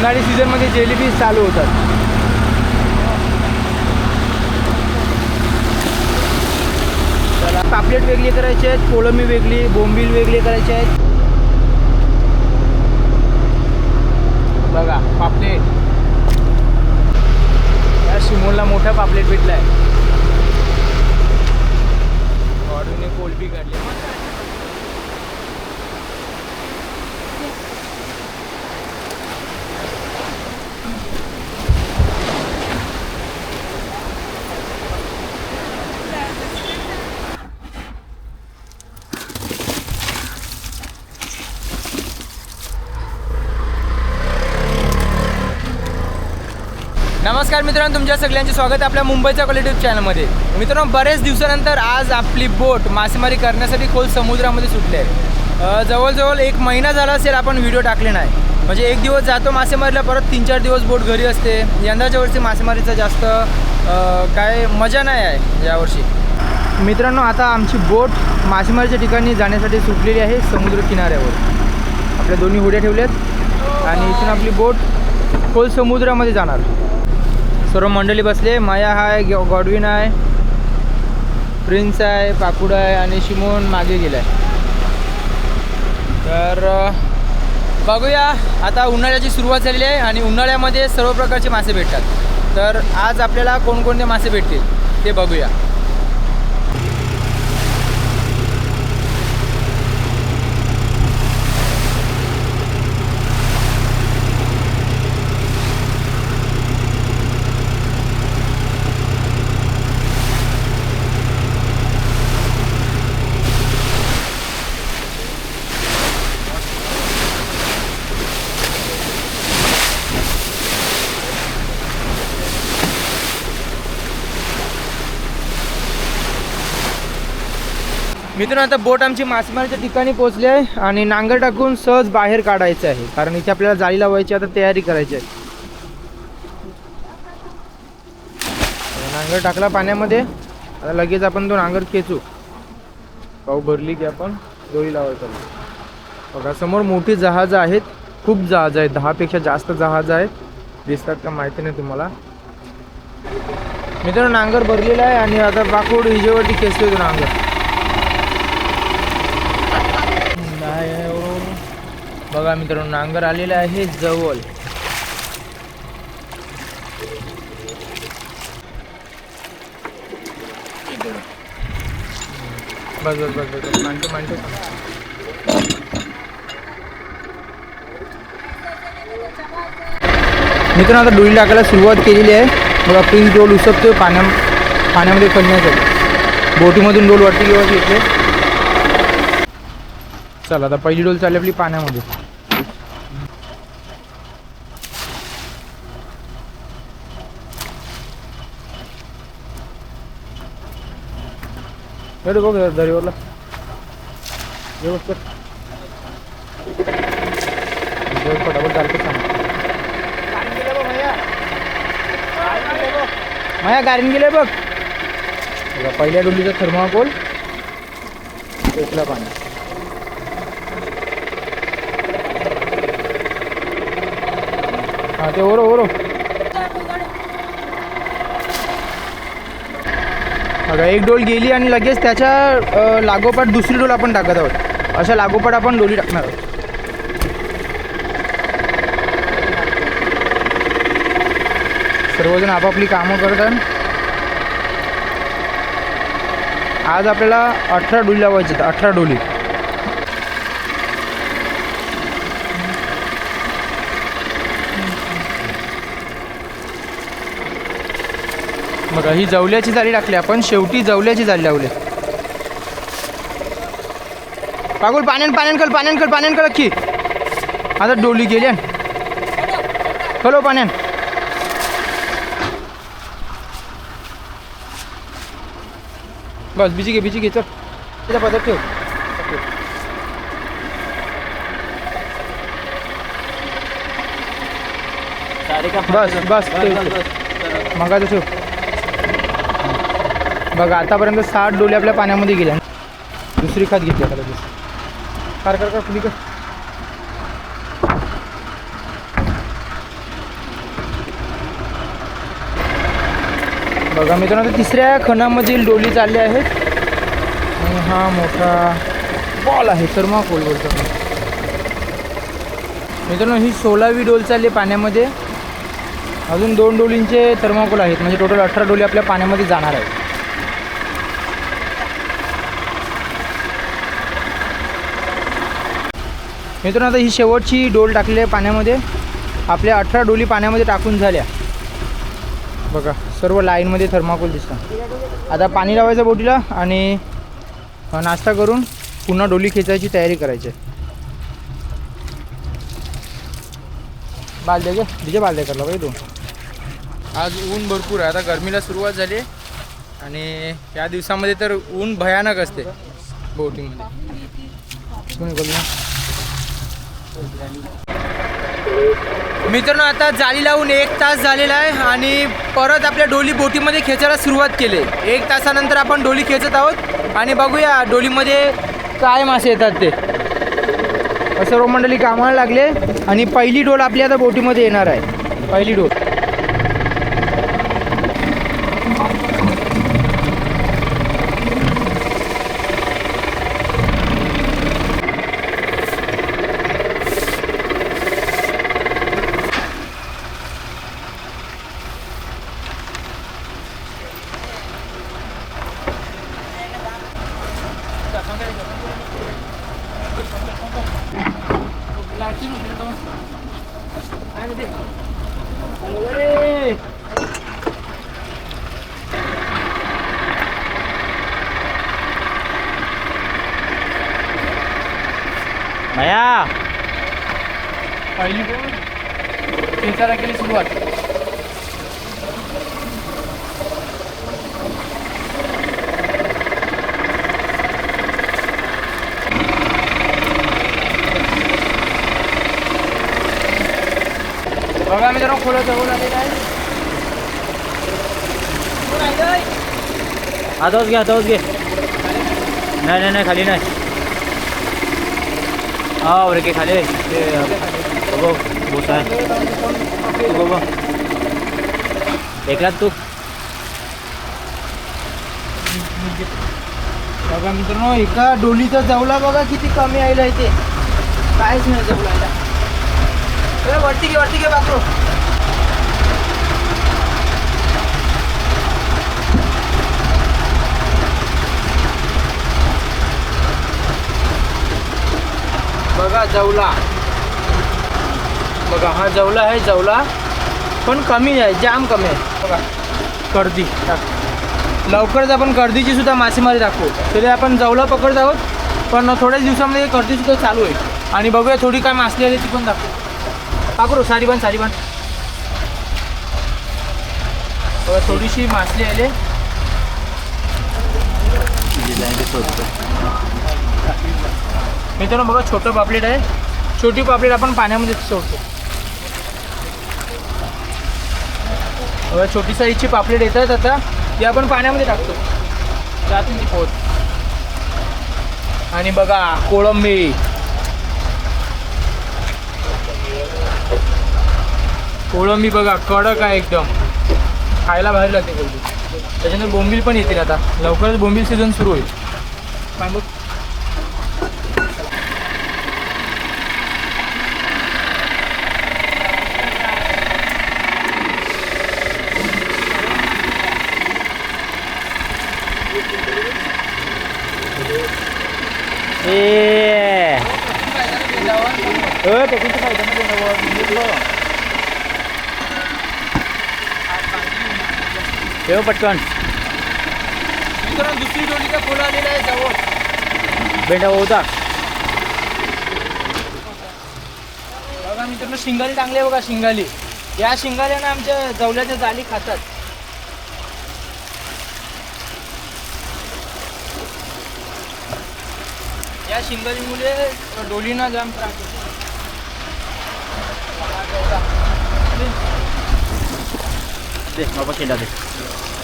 उन्हाळी सीझनमध्ये जेलीफिश चालू होतात. चला, पापलेट वेगळी करायचे आहेत, कोळंबी वेगळी, बोंबील वेगळी करायचे आहेत. बघा पापलेट, या शिमोलला मोठा पापलेट भेटला आहे. गॉडवीने कोलंबी काढली. नमस्कार मित्रांनो, तुमच्या सगळ्यांचे स्वागत आहे आपल्या मुंबईच्या कॉलेक्टिव्ह चॅनलमध्ये. मित्रांनो, बरेच दिवसानंतर आज आपली बोट मासेमारी करण्यासाठी खोल समुद्रामध्ये सुटली आहे. जवळजवळ 1 महिना झाला असेल आपण व्हिडिओ टाकले नाही. म्हणजे एक दिवस जातो मासेमारीला, परत 3-4 दिवस बोट घरी असते. यंदाच्या वर्षी मासेमारीचा जास्त काय मजा नाही आहे यावर्षी. मित्रांनो, आता आमची बोट मासेमारीच्या ठिकाणी जाण्यासाठी सुटलेली आहे समुद्र किनाऱ्यावर. आपल्या दोन्ही होड्या ठेवल्यात आणि इथून आपली बोट खोल समुद्रामध्ये जाणार. सर्व मंडळी बसले. माया आहे, गॉडविन आहे, प्रिन्स आहे, पाकुड आहे आणि शिमोन मागे गेला आहे. तर बघूया, आता उन्हाळ्याची सुरुवात झालेली आहे आणि उन्हाळ्यामध्ये सर्व प्रकारचे मासे भेटतात. तर आज आपल्याला कोणकोणते मासे भेटतील ते बघूया. मित्रांनो, आता बोट आमची मासेमारीच्या ठिकाणी पोहोचली आहे आणि नांगर टाकून सहज बाहेर काढायचं आहे, कारण इथे आपल्याला जाळी लावायची, आता तयारी करायची आहे. नांगर टाकला पाण्यामध्ये, आता लगेच आपण तो नांगर खेचू. पाऊ भरली की आपण दोरी लावायचं. बघा समोर मोठी जहाजं आहेत, खूप जहाज आहेत, 10 पेक्षा जास्त जहाज आहेत. दिसतात का माहिती नाही तुम्हाला. मित्रांनो, नांगर भरलेला आहे आणि आता पाकूड हिजेवरती खेचतोय तो नांगर. बघा मित्रांनो, नांगर आलेला आहे जवळ. बस बस बस बस मांडतो मांडतो. मित्रांनो, आता डोली टाकायला सुरुवात केलेली आहे. बघा प्रिन्स डोल उसकतोय पाण्यामध्ये खणण्यासाठी. बोटीमधून डोल वरती घेतले. चला, आता पहिली डोल चालली आपली पाण्यामध्ये. बघ दरीवरला व्यवस्थित फटाफट चालतं सांग. माया गाडीन गेले बघ. पहिल्या डोलीचा थर्माकोल पेटला पाणी. हां, ते ओरो बघा, एक डोल गेली आणि लगेच त्याच्या लागोपाठ दुसरी डोल आपण टाकत आहोत. अशा लागोपाठ आपण डोली टाकणार आहोत. सर्वजण आपापली कामं करतात. आज आपल्याला 18 डोली लावायची आहेत. 18 डोली. बघा, ही जवल्याची जाळी टाकली आपण. शेवटी जवल्याची जाळी लावली. पागोल पाण्यान कळ अख्खी. आता डोली गेली. हॅलो पाण्यान. बस बिजी घे चल. तिचा पदर ठेव. बस मगाचं ठेव. बघा, आतापर्यंत 60 डोली आपल्या पाण्यामध्ये गेल्या. दुसरी खात घेतली आता लगेच. कर फुली कर. बघा मित्रांनो, तिसऱ्या खणामधील डोली चालली आहेत आणि हा मोठा बॉल आहे थर्माकोल बोलतो मित्रांनो. ही 16वी डोल चालली पाण्यामध्ये. अजून 2 डोलींचे थर्माकोल आहेत, म्हणजे टोटल 18 डोली आपल्या पाण्यामध्ये जाणार आहेत. मित्रांनो आता ही शेवटची डोल टाकली आहे पाण्यामध्ये. आपल्या 18 डोली पाण्यामध्ये टाकून झाल्या. बघा सर्व लाईनमध्ये थर्माकोल दिसतात. आता पाणी लावायचं बोटीला आणि नाश्ता करून पुन्हा डोली खेचायची तयारी करायची. बालद्या घे, तिचे बालद्या करला पाहिजे तू. आज ऊन भरपूर आहे. आता गरमीला सुरुवात झाली आणि या दिवसामध्ये तर ऊन भयानक असते बोटिंगमध्ये. मित्रांनो आता जाळी लावून 1 तास झालेला आहे आणि परत आपल्या डोली बोटीमध्ये खेचायला सुरुवात केली. 1 तासानंतर आपण डोली खेचत आहोत आणि बघूया डोलीमध्ये काय मासे येतात ते. सर्व मंडळी कामाला लागले आणि पहिली डोल आपली आता बोटीमध्ये येणार आहे. पहिली डोल भैया पहिली डोल खेचायला केली सुरुवात. बघा मित्रांनो खोलं जवळ आलेलं आहे. हातावच घे. नाही खाली नाही. हा बरं की खाली ते बघ बोट आहे. बघ एकलाच तू. बघा मित्रांनो एका डोलीचा जवला बघा किती कमी आलेला आहे. ते काहीच नाही जवलायला. वरती घे बाकरो. बघा जवला. बघा हा जवला आहे. जवला पण कमी आहे, जाम कमी आहे. बघा कर्दी लवकरच आपण कर्दीची सुद्धा मासेमारी दाखवू. तरी आपण जवला पकडत आहोत, पण थोड्याच दिवसामध्ये कर्दी सुद्धा चालू आहे. आणि बघूया थोडी काय मासली आली ती पण दाखवू. पाकरू साडी बांध. बघा थोडीशी मासली आले. मित्रांनो बघा छोटं पापलेट आहे. छोटी पापलेट आपण पाण्यामध्ये सोडतो. बघा छोटी साईजची पापलेट येतात. आता ती आपण पाण्यामध्ये टाकतो. त्यातून ती पोहोच. आणि बघा कोळंबी. कोळंबी बघा कडक आहे एकदम. खायला बाहेर लागते कोळंबी. त्याच्यानंतर बोंबील पण येतील. आता लवकरच बोंबील सीझन सुरू होईल. काय बघ ठेव पटकन. मित्रांनो दुसरी डोलीचा खोला आलेला आहे जवळ. बेंडा होता. बघा मित्रांनो शिंगाली टांगली आहे. बघा शिंगाली. या शिंगाल्यानं आमच्या जवल्याच्या जाळी खातात. या शिंगालीमुळे डोलीना जाम त्रास होतो. दे बाबा शेंडा दे.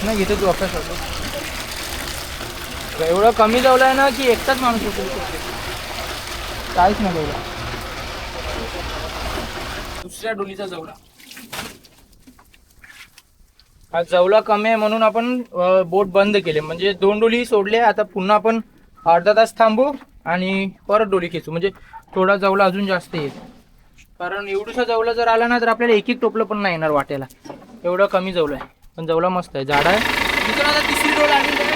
नाही घेतो तू अभ्यास. एवढं कमी जवलं आहे ना की एकटाच माणूस होतो. काहीच नाही जवला. दुसऱ्या डोलीचा जवला. आज जवला कमी आहे म्हणून आपण बोट बंद केले, म्हणजे 2 डोली सोडले. आता पुन्हा आपण अर्धा तास थांबू आणि परत डोली खेचू, म्हणजे थोडा जवला अजून जास्त येईल. कारण एवढूसा जवला जर आला ना तर आपल्याला एक टोपलं पण नाही येणार वाटेला, एवढं कमी जवलं आहे. पण जवला मस्त आहे, झाड आहे. मित्रांनो आता तिसरी डोल आलेली आहे.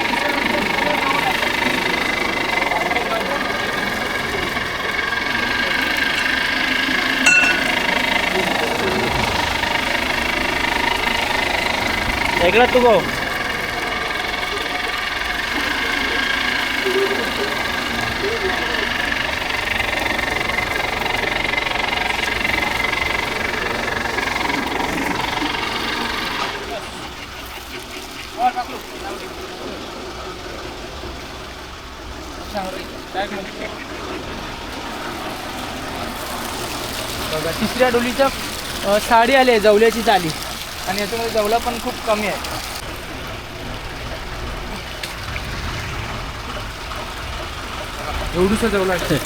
ऐकला तू भाऊ? बघा तिसऱ्या डोलीचं साडी आली आहे जवल्याची चाली, आणि याच्यामध्ये जवला पण खूप कमी आहे. एवढूसा जवला आहे.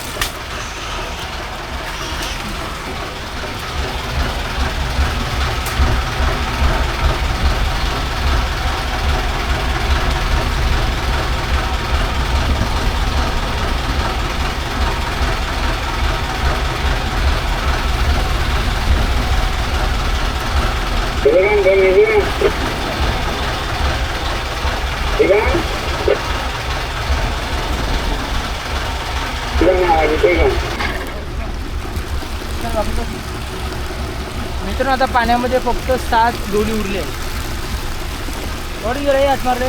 मित्रांनो आता पाण्यामध्ये फक्त 7 डोली उरली आहे. वर गेले हात मारले,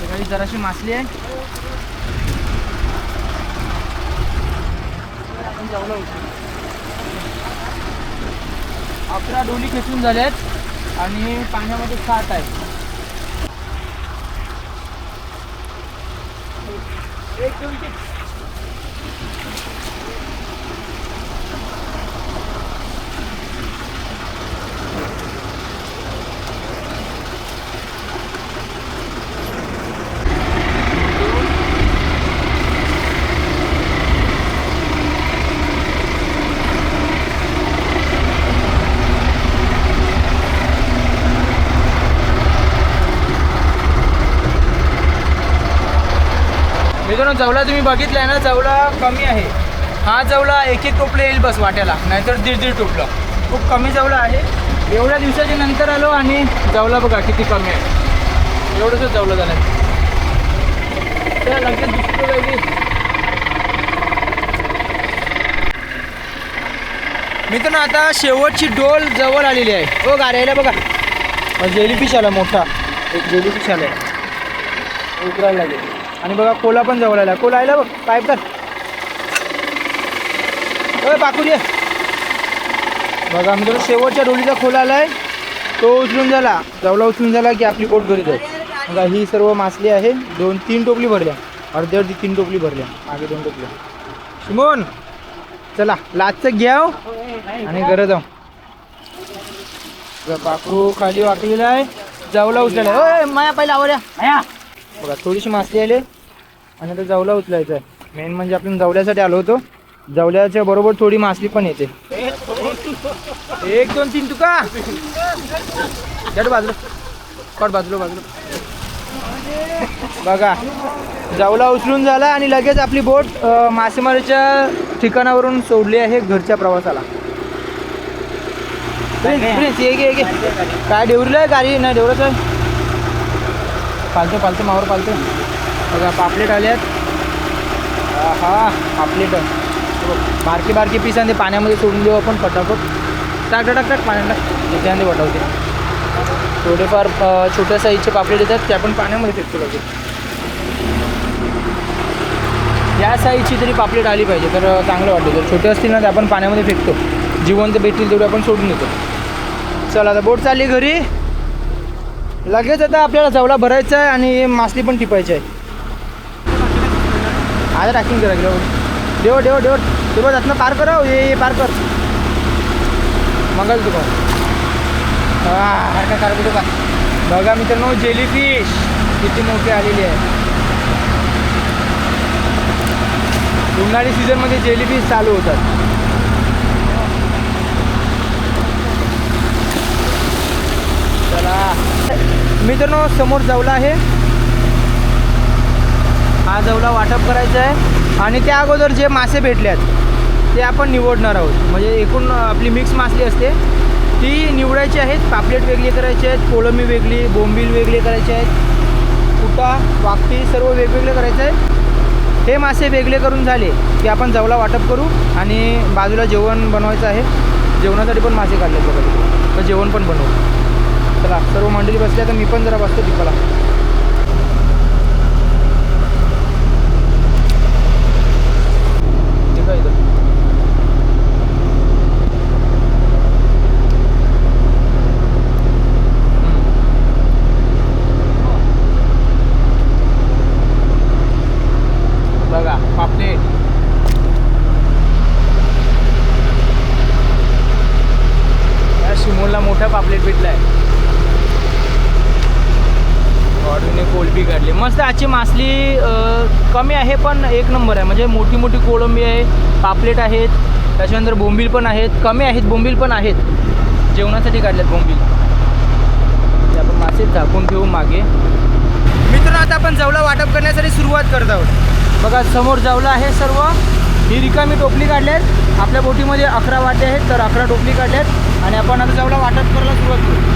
काही जराशी मासली आहे. आपण जवळ 11 डोली खेचून झाल्यात आणि पाण्यामध्ये 7 आहे. एक दोन तीन मित्रांनो जवला तुम्ही बघितलाय ना, जवला कमी आहे. हा जवला एक टोपलं येईल बस वाट्याला, नाहीतर 1.5 टोपलं. खूप कमी जवला आहे. एवढ्या दिवसाच्या नंतर आलो आणि जवला बघा किती कमी आहे. एवढंच जवलं झालं. तर लगेच दिसतो पाहिजे. मित्रांनो आता शेवटची डोल जवळ आलेली आहे. हो गाड्याला बघा जेलीफिश आला मोठा, एक जेलीफिश आला आहे, उतरायला लागेल. आणि बघा कोला पण जवळ आला. कोला आला बघ, पाईप कर. पाकून ये. बघा मित्रांनो शेवटच्या डोलीचा खोला आलाय, तो उचलून झाला. जवला उचलून झाला की आपली बोट घरी जाईल. बघा ही सर्व मासली आहे. 2-3 टोपली भरल्या, अर्धी 3 टोपली भरल्या, मागे 2 टोपल्या. शिमोन चला लाचचं घ्या आणि घरं जाऊ. पाखरू खाली वाकलेला आहे, जवला उचलायला. माया पहिला आवड्या माया. बघा थोडीशी मासली आली आणि आता जवला उचलायचं आहे. मेन म्हणजे आपण जवल्यासाठी आलो होतो. जवल्याच्या बरोबर थोडी मासली पण येते. 1 2 3 तुका जड बाजूला कट बाजूला. बघा जवला उचलून झाला आणि लगेच आपली बोट मासेमारीच्या ठिकाणावरून सोडली आहे घरच्या प्रवासाला. काय डेवरीला आहे गाडी? नाही डेवरच आहे. पालतं मावर पालतं. बघा पापलेट आल्यात. हा पापलेट बारकी पीस आणि ते पाण्यामध्ये सोडून देऊ आपण फटाफट. टाक पाण्यात त्याच्यामध्ये वटवते. थोडेफार छोट्या साईजचे पापलेट येतात ते आपण पाण्यामध्ये फेकतो लगेच. या साईजची तरी पापलेट आली पाहिजे तर चांगलं वाटतं. जर छोटे असतील ना ते आपण पाण्यामध्ये फेकतो, जिवंत भेटतील तेवढे आपण सोडून देतो. चला आता बोट चालली घरी. लगेच आता आपल्याला जवला भरायचा आहे आणि मासली पण टिपायची आहे. आता टाकिंग करा देव तेव्हा त्यातनं पार करा. ये पार कर मगाल तुका का कार का. बघा मित्रांनो जेलीफिश किती मोठी आलेली आहे. उन्हाळी सीझनमध्ये जेलीफिश चालू होतात. चला मित्रांनो, समोर जवला आहे. हा जवला वाटप करायचा आहे आणि त्या अगोदर जे मासे भेटल्यात ते आपण निवडणार आहोत. म्हणजे एकूण आपली मिक्स मासली असते ती निवडायची आहेत. पापलेट वेगळी करायची आहेत, कोळंबी वेगळी, बोंबील वेगळे करायचे आहेत, कुटा, वाकटी सर्व वेगवेगळे करायचं आहे. हे मासे वेगळे करून झाले की आपण जवला वाटप करू आणि बाजूला जेवण बनवायचं आहे. जेवणासाठी पण मासे काढले बघा, तर जेवण पण बनवू. चला सर्व मंडळी बसल्या तर मी पण जरा बसतो टिपाला. ठीक आहे इथं. बघा पापलेट, या शिमोलला मोठा पापलेट भेटला आहे. ऑर्डरने कोळंबी काढली मस्त. आजची मासली कमी आहे पण एक नंबर आहे. म्हणजे मोठी मोठी कोळंबी आहे, पापलेट आहेत, त्याच्यानंतर बोंबील पण आहेत. कमी आहेत बोंबील पण आहेत, जेवणासाठी काढल्यात बोंबील. ते आपण मासे झाकून ठेवू मागे. मित्रांनो, आता आपण जवला वाटप करण्यासाठी सुरुवात करत आहोत. बघा समोर जवला आहे सर्व. ही रिकामी टोपली काढल्यात. आपल्या बोटीमध्ये 11 वाटे आहेत, तर 11 टोपली काढल्यात आणि आपण आता जवला वाटप करायला सुरुवात करू.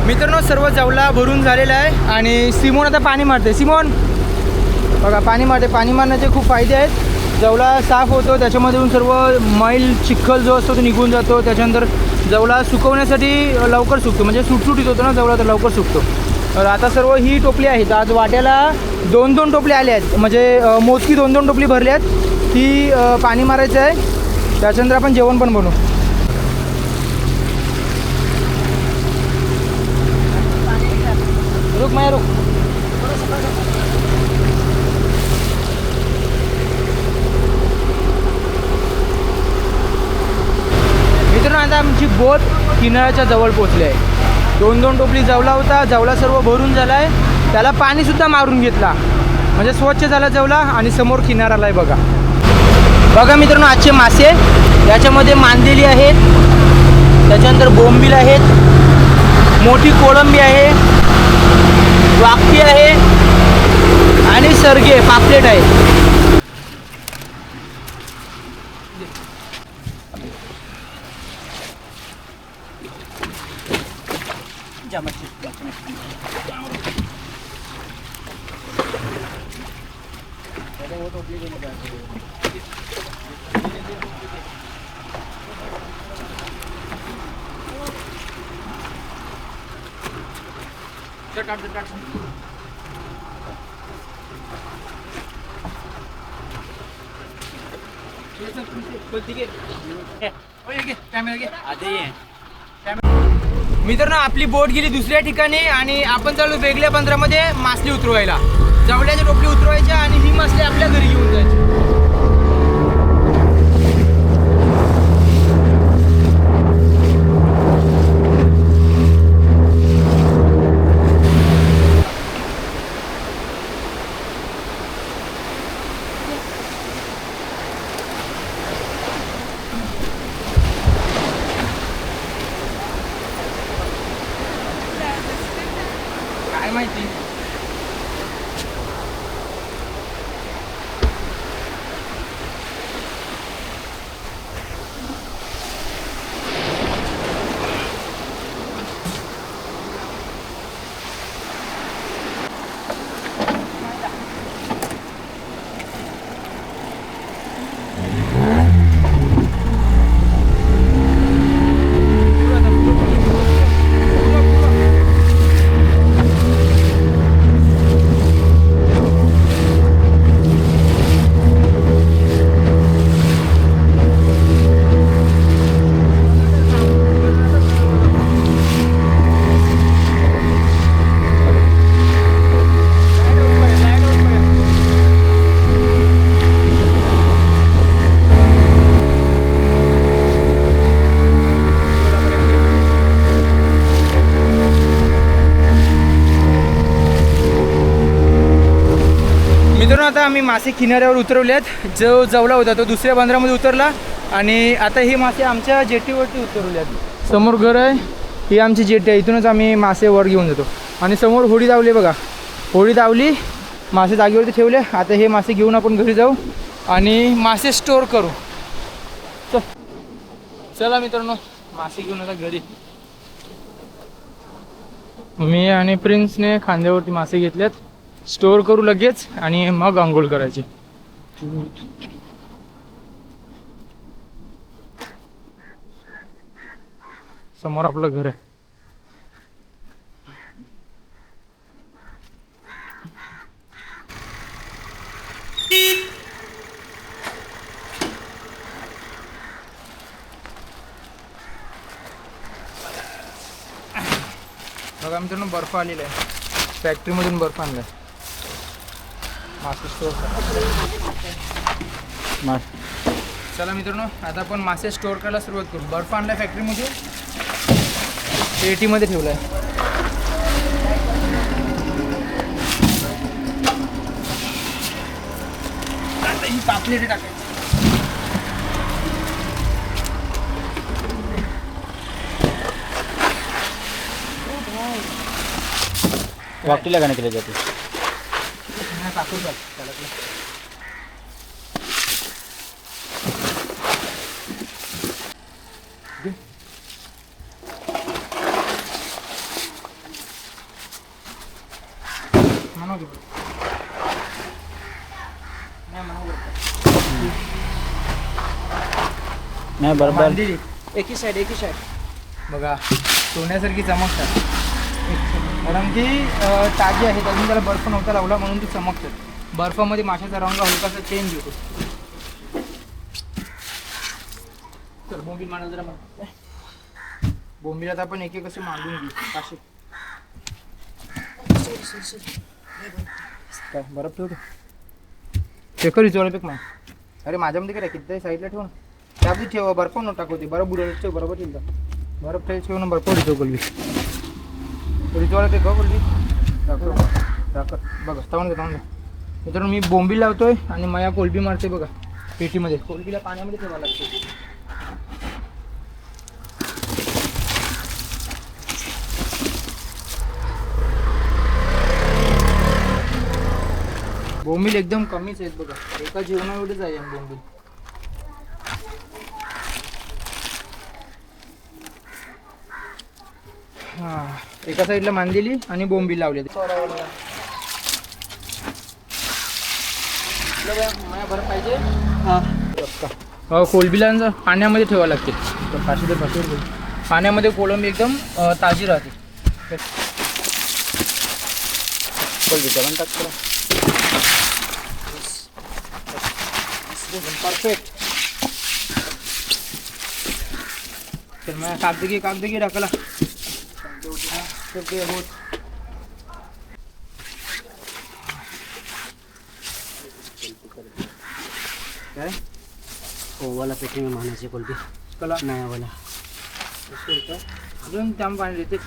मित्रांनो, सर्व जवला भरून झालेला आहे आणि सिमोन आता पाणी मारते. सिमोन बघा पाणी मारते. पाणी मारण्याचे खूप फायदे आहेत. जवला साफ होतो, त्याच्यामधून सर्व मैल चिखल जो असतो तो निघून जातो. त्याच्यानंतर जवला सुकवण्यासाठी लवकर सुकतो. म्हणजे सुटसुटीत होतो ना जवला, तर लवकर सुकतो. तर आता सर्व ही टोपली आहेत. आज वाट्याला 2-2 टोपली आल्या आहेत. म्हणजे मोजकी 2-2 टोपली भरली आहेत. ती पाणी मारायचं आहे. त्याच्यानंतर आपण जेवण पण बनवू. रुक माया रुक. मित्रांनो, आता आमची बोट किनाऱ्याच्या जवळ पोचली आहे. 2-2 टोपली जवला होता. जवला सर्व भरून झाला आहे. त्याला पाणीसुद्धा मारून घेतला, म्हणजे स्वच्छ झाला जवला. आणि समोर किनाराला आहे बघा. बघा मित्रांनो, आजचे मासे याच्यामध्ये मांदेली आहेत, त्याच्यानंतर बोंबील आहेत, मोठी कोळंबी आहे, वाकटी आहे आणि सरगे पापलेट आहे. मित्रांनो, आपली बोट गेली दुसऱ्या ठिकाणी आणि आपण चालू वेगळ्या बंदरामध्ये मासली उतरवायला. जवळ्याची टोपली उतरवायच्या आणि ही मासली आपल्या घरी घेऊन जायची. काय माहिती. मित्रांनो आता आम्ही मासे किनाऱ्यावर उतरवले आहेत. जो जवला होता तो दुसऱ्या बंदरामध्ये उतरला आणि आता हे मासे आमच्या जेटीवरती उतरवले आहेत. समोर घर आहे, ही आमची जेटी आहे. इथूनच आम्ही मासे वर घेऊन जातो. आणि समोर होडी दावली बघा, होडी दावली, मासे जागेवरती ठेवले. आता हे मासे घेऊन आपण घरी जाऊ आणि मासे स्टोअर करू. चला मित्रांनो, मासे घेऊन आता घरी. मी आणि प्रिन्सने खांद्यावरती मासे घेतलेत, स्टोअर करू लगेच आणि मग आंघोळ करायची. समोर आपलं घर आहे. बघा मित्रांनो, बर्फ आलेला आहे, फॅक्टरीमधून बर्फ आणलाय. मासे स्टोअर चला मित्रांनो, आता आपण मासे स्टोअर करायला सुरुवात करू. बर्फ आणलाय फॅक्टरीमध्ये, पेटीमध्ये ठेवलाय. आता ही पापलेट टाकायची. वाकटीला गाणं केले जाते. नाही बरोबर, एकी साईड बघा, सोन्यासारखी चमकतात. कारण की ताजी आहेत, अजून त्याला बर्फ नव्हता लावला म्हणून ती चमकतात. बर्फामध्ये माशाचा रंग हलकासा चेंज होतो. तर बोंबील मांडल जरा मग. बोंबील आता आपण एक एक असे मांडून घेऊ. असे काय बर्फ ठेवतो फेकर विचारलं पेक मग. अरे माझ्यामध्ये काय किती साईडला ठेव ना, त्यामध्ये ठेव, बर्फ न टाकवते. बरं बुडवलं ठेव, बरोबर ठेवलं. बर्फ ठेव ना, बर्फ ठेव कोलबी. रिचवाला ते गं कोलबी टाकर बघा. तवून घे. मित्रांनो, मी बोंबील लावतोय आणि माया कोलबी मारते बघा पेटीमध्ये. कोलबीला पाण्यामध्ये ठेवावं लागते. बोंबील एकदम कमीच आहेत बघा, एका जेवणा एवढेच आहे बोंबील. हां, एका साईडला मांदेली आणि बोंबील लावले. बरं पाहिजे. हां, कोलबीला पाण्यामध्ये ठेवावं लागते. पाण्यामध्ये कोलंबी एकदम ताजी राहते. कोलबीचा पण टाकतो. परफेक्ट. तर मग कागदगी टाकला. काय ओवाला पेटी में मानायचे कोलबी कला नाही ओवाला अजून त्याम पाणी देते.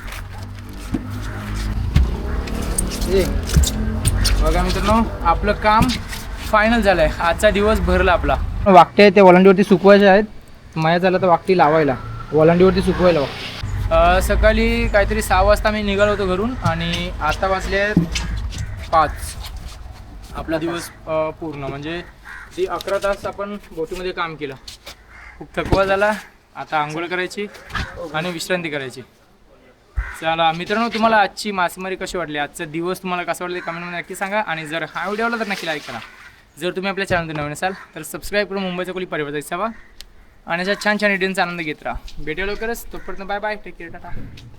बघा मित्रांनो, आपलं काम फायनल झालं आहे. आजचा दिवस भरला आपला. वाकटे आहेत, त्या वलांडीवरती सुकवायचे आहेत. माया झाला तर वाकटी लावायला, वलांडीवरती सुकवायला. सकाळी काहीतरी 6 वाजता मी निघालो होतो घरून आणि आता वाजले आहेत 5. आपला दिवस पूर्ण म्हणजे ती 11 तास आपण बोटीमध्ये काम केलं. खूप थकवा झाला. आता आंघोळ करायची आणि विश्रांती करायची. चला मित्रांनो, तुम्हाला आजची मासेमारी कशी वाटली, आजचा दिवस तुम्हाला कसा वाटला कमेंटमध्ये नक्की सांगा. आणि जर हा व्हिडिओ आवडला तर नक्की लाईक करा. जर तुम्ही आपल्या चॅनलवर नवीन असाल तर सबस्क्राईब करून मुंबईचा कोली परिवार जायचा आणि अशा छान छान व्हिडिओचा आनंद घेत राहा. भेटूया लवकरच. तोपर्यंत bye bye, take care, Tata.